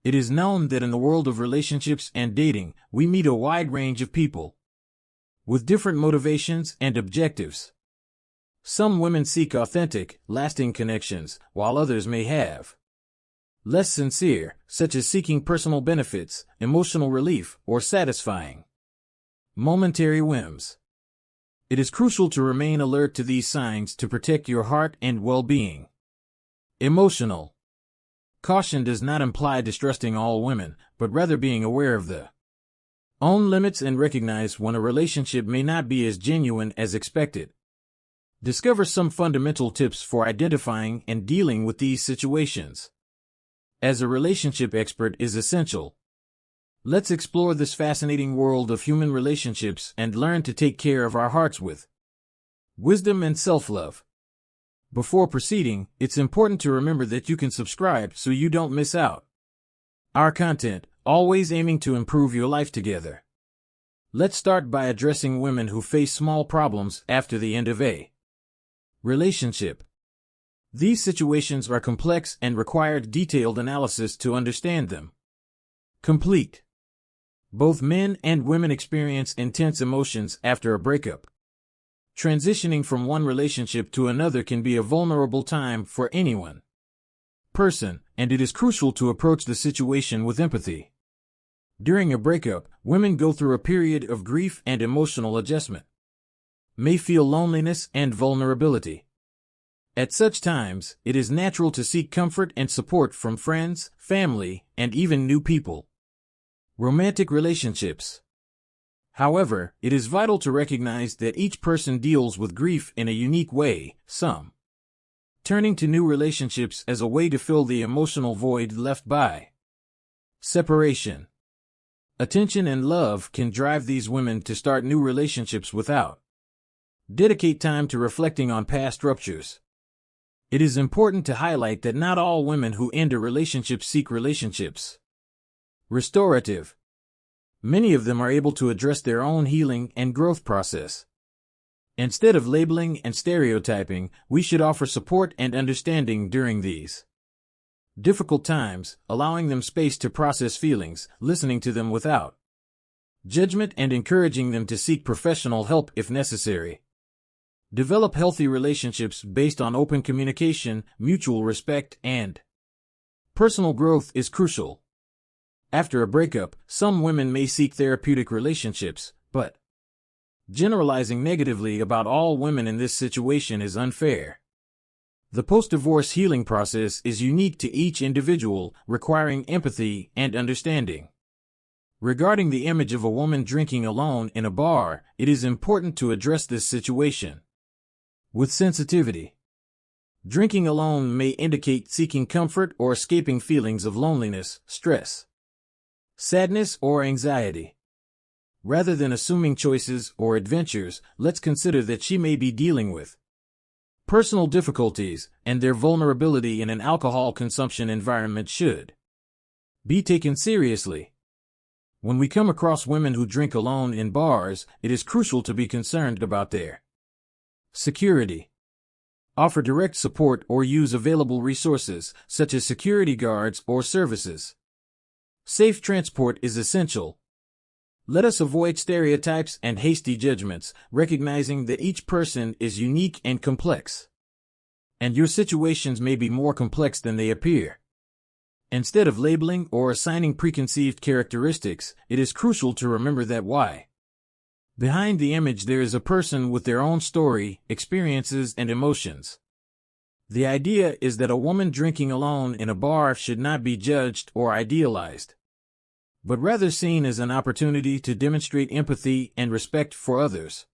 It is known that in the world of relationships and dating, we meet a wide range of people with different motivations and objectives. Some women seek authentic, lasting connections, while others may have less sincere, such as seeking personal benefits, emotional relief, or satisfying momentary whims. It is crucial to remain alert to these signs to protect your heart and well-being. Emotional caution does not imply distrusting all women, but rather being aware of the own limits and recognize when a relationship may not be as genuine as expected. Discover some fundamental tips for identifying and dealing with these situations. As a relationship expert is essential. Let's explore this fascinating world of human relationships and learn to take care of our hearts with wisdom and self-love. Before proceeding, it's important to remember that you can subscribe so you don't miss out our content, always aiming to improve your life together. Let's start by addressing women who face small problems after the end of a relationship. These situations are complex and require detailed analysis to understand them. Complete. Both men and women experience intense emotions after a breakup. Transitioning from one relationship to another can be a vulnerable time for anyone, and it is crucial to approach the situation with empathy. During a breakup, women go through a period of grief and emotional adjustment, may feel loneliness and vulnerability. At such times, it is natural to seek comfort and support from friends, family, and even new people. Romantic relationships. However, it is vital to recognize that each person deals with grief in a unique way, some turning to new relationships as a way to fill the emotional void left by separation. Attention and love can drive these women to start new relationships without dedicate time to reflecting on past ruptures. It is important to highlight that not all women who end a relationship seek relationships restorative. Many of them are able to address their own healing and growth process. Instead of labeling and stereotyping, we should offer support and understanding during these difficult times, allowing them space to process feelings, listening to them without judgment, and encouraging them to seek professional help if necessary. Develop healthy relationships based on open communication, mutual respect, and personal growth is crucial. After a breakup, some women may seek therapeutic relationships, but generalizing negatively about all women in this situation is unfair. The post-divorce healing process is unique to each individual, requiring empathy and understanding. Regarding the image of a woman drinking alone in a bar, it is important to address this situation with sensitivity. Drinking alone may indicate seeking comfort or escaping feelings of loneliness, stress, sadness, or anxiety. Rather than assuming choices or adventures, let's consider that she may be dealing with personal difficulties, and their vulnerability in an alcohol consumption environment should be taken seriously. When we come across women who drink alone in bars, it is crucial to be concerned about their security. Offer direct support or use available resources, such as security guards or services. Safe transport is essential. Let us avoid stereotypes and hasty judgments, recognizing that each person is unique and complex. And your situations may be more complex than they appear. Instead of labeling or assigning preconceived characteristics, it is crucial to remember that behind the image there is a person with their own story, experiences, and emotions. The idea is that a woman drinking alone in a bar should not be judged or idealized, but rather seen as an opportunity to demonstrate empathy and respect for others,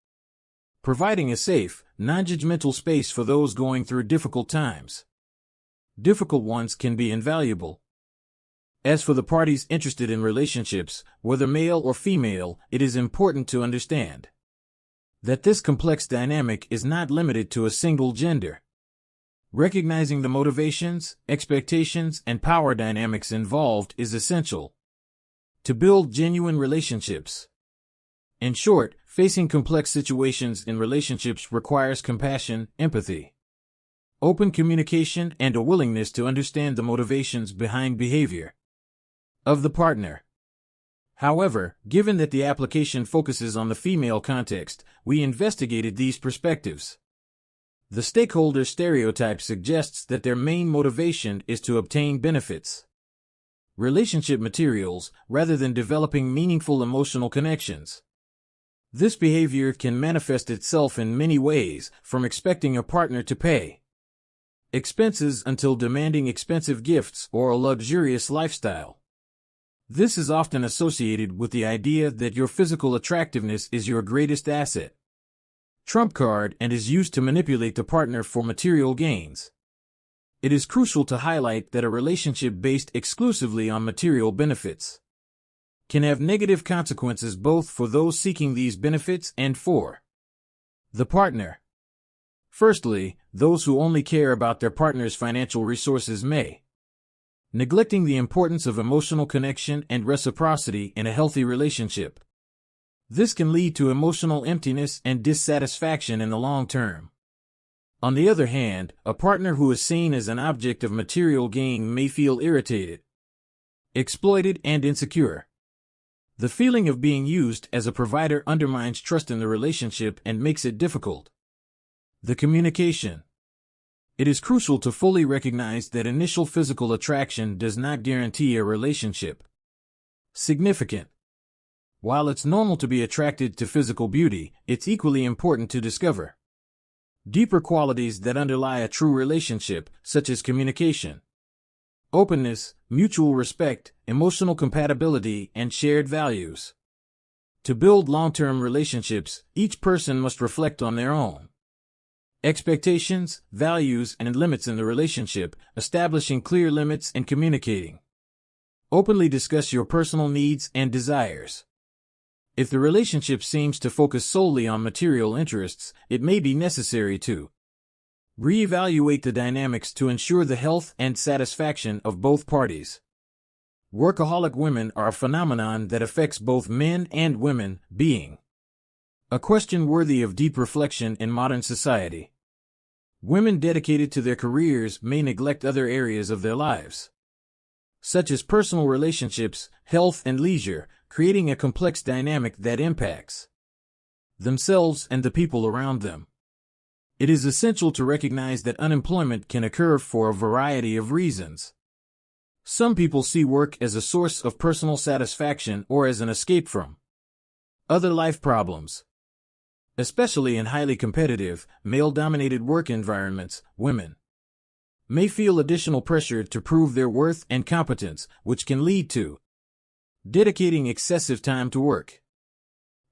providing a safe, non-judgmental space for those going through difficult times. Difficult ones can be invaluable. As for the parties interested in relationships, whether male or female, it is important to understand that this complex dynamic is not limited to a single gender. Recognizing the motivations, expectations, and power dynamics involved is essential to build genuine relationships. In short, facing complex situations in relationships requires compassion, empathy, open communication, and a willingness to understand the motivations behind behavior. of the partner. However, given that the application focuses on the female context, we investigated these perspectives. The stakeholder stereotype suggests that their main motivation is to obtain benefits, relationship materials, rather than developing meaningful emotional connections. This behavior can manifest itself in many ways, from expecting a partner to pay expenses until demanding expensive gifts or a luxurious lifestyle. This is often associated with the idea that your physical attractiveness is your greatest asset, trump card, and is used to manipulate the partner for material gains. It is crucial to highlight that a relationship based exclusively on material benefits can have negative consequences both for those seeking these benefits and for the partner. Firstly, those who only care about their partner's financial resources may neglecting the importance of emotional connection and reciprocity in a healthy relationship. This can lead to emotional emptiness and dissatisfaction in the long term. On the other hand, a partner who is seen as an object of material gain may feel irritated, exploited, and insecure. The feeling of being used as a provider undermines trust in the relationship and makes it difficult. The communication. It is crucial to fully recognize that initial physical attraction does not guarantee a relationship. Significant. While it's normal to be attracted to physical beauty, it's equally important to discover deeper qualities that underlie a true relationship, such as communication, openness, mutual respect, emotional compatibility, and shared values. To build long-term relationships, each person must reflect on their own expectations, values, and limits in the relationship, establishing clear limits and communicating. Openly discuss your personal needs and desires. If the relationship seems to focus solely on material interests, it may be necessary to reevaluate the dynamics to ensure the health and satisfaction of both parties. Workaholic women are a phenomenon that affects both men and women, being a question worthy of deep reflection in modern society. Women dedicated to their careers may neglect other areas of their lives, such as personal relationships, health, and leisure, creating a complex dynamic that impacts themselves and the people around them. It is essential to recognize that unemployment can occur for a variety of reasons. Some people see work as a source of personal satisfaction or as an escape from other life problems. Especially in highly competitive, male-dominated work environments, women may feel additional pressure to prove their worth and competence, which can lead to dedicating excessive time to work.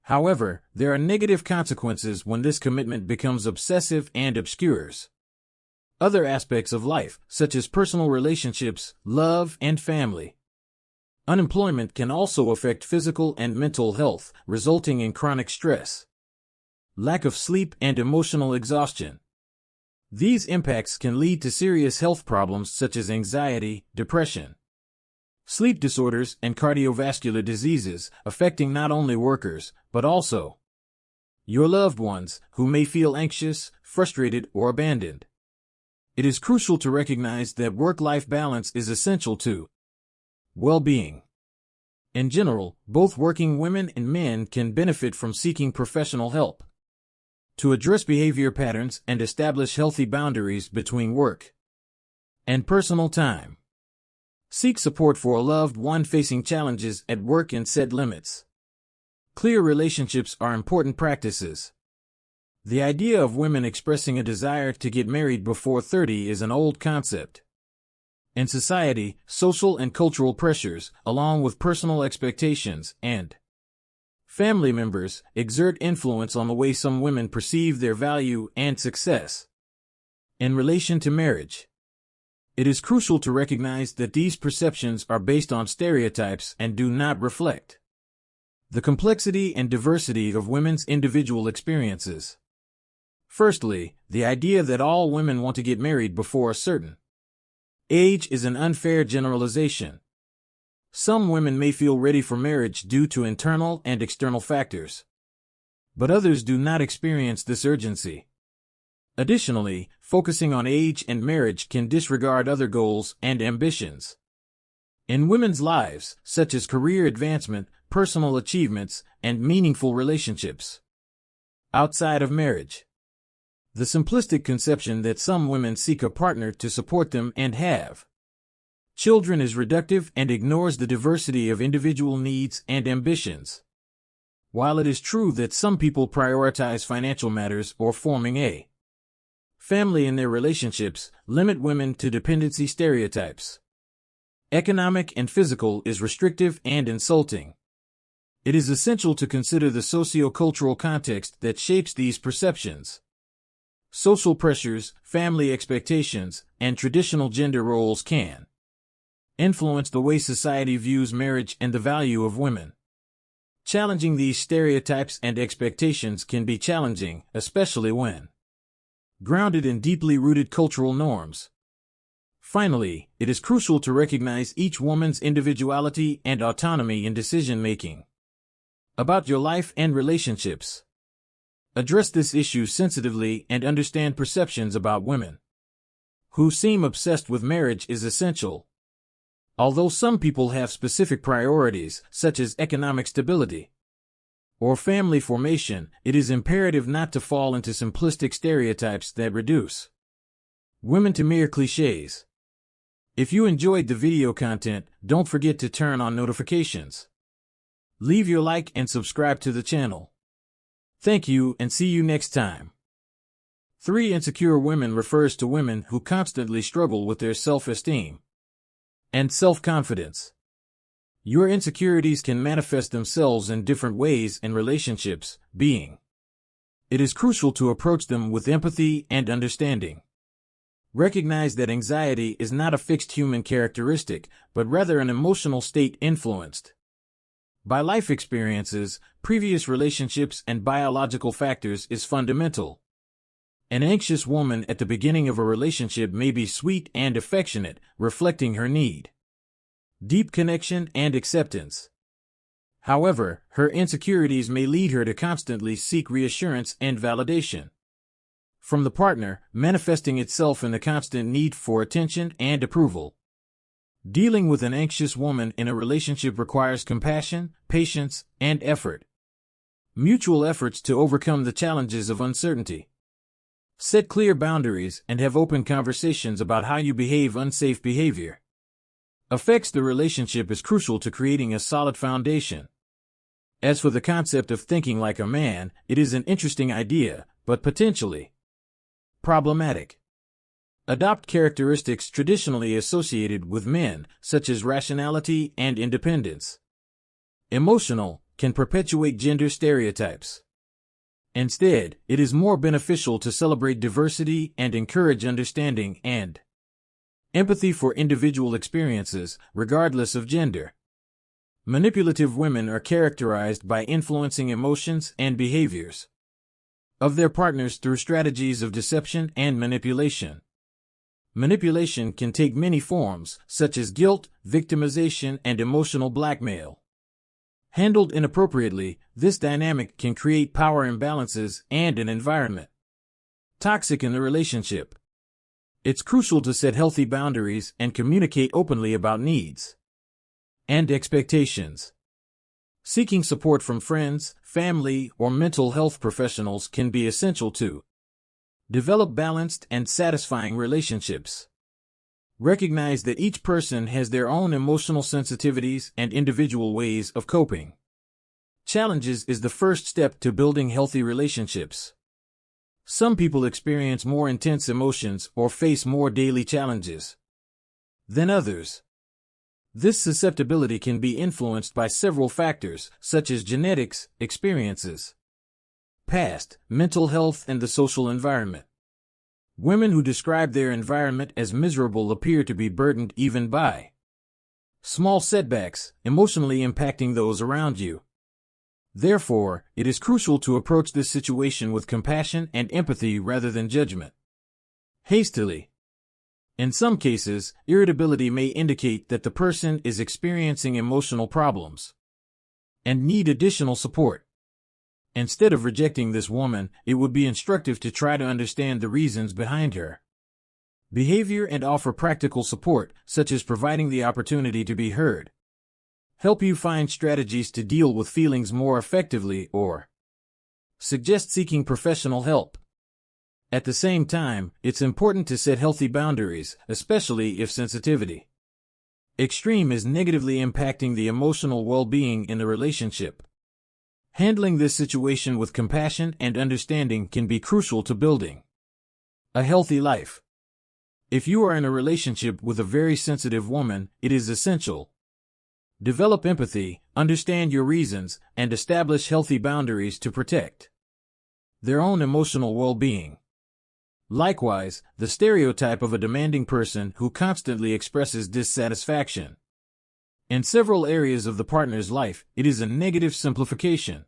However, there are negative consequences when this commitment becomes obsessive and obscures other aspects of life, such as personal relationships, love, and family. Unemployment can also affect physical and mental health, resulting in chronic stress, lack of sleep, and emotional exhaustion. These impacts can lead to serious health problems such as anxiety, depression, sleep disorders, and cardiovascular diseases, affecting not only workers, but also your loved ones, who may feel anxious, frustrated, or abandoned. It is crucial to recognize that work-life balance is essential to well-being. In general, both working women and men can benefit from seeking professional help to address behavior patterns and establish healthy boundaries between work and personal time. Seek support for a loved one facing challenges at work and set limits. Clear relationships are important practices. The idea of women expressing a desire to get married before 30 is an old concept. In society, social and cultural pressures, along with personal expectations and family members, exert influence on the way some women perceive their value and success in relation to marriage. It is crucial to recognize that these perceptions are based on stereotypes and do not reflect the complexity and diversity of women's individual experiences. Firstly, the idea that all women want to get married before a certain age is an unfair generalization. Some women may feel ready for marriage due to internal and external factors, but others do not experience this urgency. Additionally, focusing on age and marriage can disregard other goals and ambitions. in women's lives, such as career advancement, personal achievements, and meaningful relationships. Outside of marriage. The simplistic conception that some women seek a partner to support them and have children is reductive and ignores the diversity of individual needs and ambitions. While it is true that some people prioritize financial matters or forming a family in their relationships, limit women to dependency stereotypes. Economic and physical is restrictive and insulting. It is essential to consider the socio-cultural context that shapes these perceptions. Social pressures, family expectations, and traditional gender roles can influence the way society views marriage and the value of women. Challenging these stereotypes and expectations can be challenging, especially when grounded in deeply rooted cultural norms. Finally, it is crucial to recognize each woman's individuality and autonomy in decision-making about your life and relationships. Address this issue sensitively and understand perceptions about women who seem obsessed with marriage is essential. Although some people have specific priorities, such as economic stability or family formation, it is imperative not to fall into simplistic stereotypes that reduce women to mere cliches. If you enjoyed the video content, don't forget to turn on notifications. Leave your like and subscribe to the channel. Thank you and see you next time. 3. Insecure women refers to women who constantly struggle with their self-esteem and self-confidence. Your insecurities can manifest themselves in different ways in relationships, being. It is crucial to approach them with empathy and understanding. Recognize that anxiety is not a fixed human characteristic, but rather an emotional state influenced by life experiences, previous relationships, and biological factors is fundamental. An anxious woman at the beginning of a relationship may be sweet and affectionate, reflecting her need, deep connection, and acceptance. However, her insecurities may lead her to constantly seek reassurance and validation from the partner, manifesting itself in the constant need for attention and approval. Dealing with an anxious woman in a relationship requires compassion, patience, and effort. Mutual efforts to overcome the challenges of uncertainty. Set clear boundaries and have open conversations about how you behave. Unsafe behavior affects the relationship is crucial to creating a solid foundation. As for the concept of thinking like a man, it is an interesting idea, but potentially problematic. Adopt characteristics traditionally associated with men, such as rationality and independence. Emotional can perpetuate gender stereotypes. Instead, it is more beneficial to celebrate diversity and encourage understanding and empathy for individual experiences, regardless of gender. Manipulative women are characterized by influencing emotions and behaviors of their partners through strategies of deception and manipulation. Manipulation can take many forms, such as guilt, victimization, and emotional blackmail. Handled inappropriately, this dynamic can create power imbalances and an environment toxic in the relationship. It's crucial to set healthy boundaries and communicate openly about needs and expectations. Seeking support from friends, family, or mental health professionals can be essential to develop balanced and satisfying relationships. Recognize that each person has their own emotional sensitivities and individual ways of coping. Challenges is the first step to building healthy relationships. Some people experience more intense emotions or face more daily challenges than others. This susceptibility can be influenced by several factors, such as genetics, experiences, past, mental health, and the social environment. Women who describe their environment as miserable appear to be burdened even by small setbacks, emotionally impacting those around you. Therefore, it is crucial to approach this situation with compassion and empathy rather than judgment. Hastily. In some cases, irritability may indicate that the person is experiencing emotional problems and need additional support. Instead of rejecting this woman, it would be instructive to try to understand the reasons behind her behavior and offer practical support, such as providing the opportunity to be heard. Help you find strategies to deal with feelings more effectively or suggest seeking professional help. At the same time, it's important to set healthy boundaries, especially if sensitivity extreme is negatively impacting the emotional well-being in the relationship. Handling this situation with compassion and understanding can be crucial to building a healthy life. If you are in a relationship with a very sensitive woman, it is essential. Develop empathy, understand your reasons, and establish healthy boundaries to protect their own emotional well-being. Likewise, the stereotype of a demanding person who constantly expresses dissatisfaction in several areas of the partner's life, it is a negative simplification.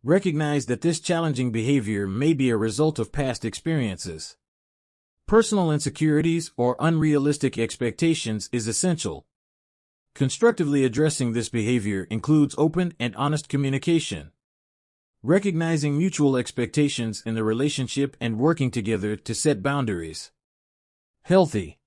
Recognize that this challenging behavior may be a result of past experiences. Personal insecurities or unrealistic expectations is essential. Constructively addressing this behavior includes open and honest communication, recognizing mutual expectations in the relationship and working together to set boundaries. Healthy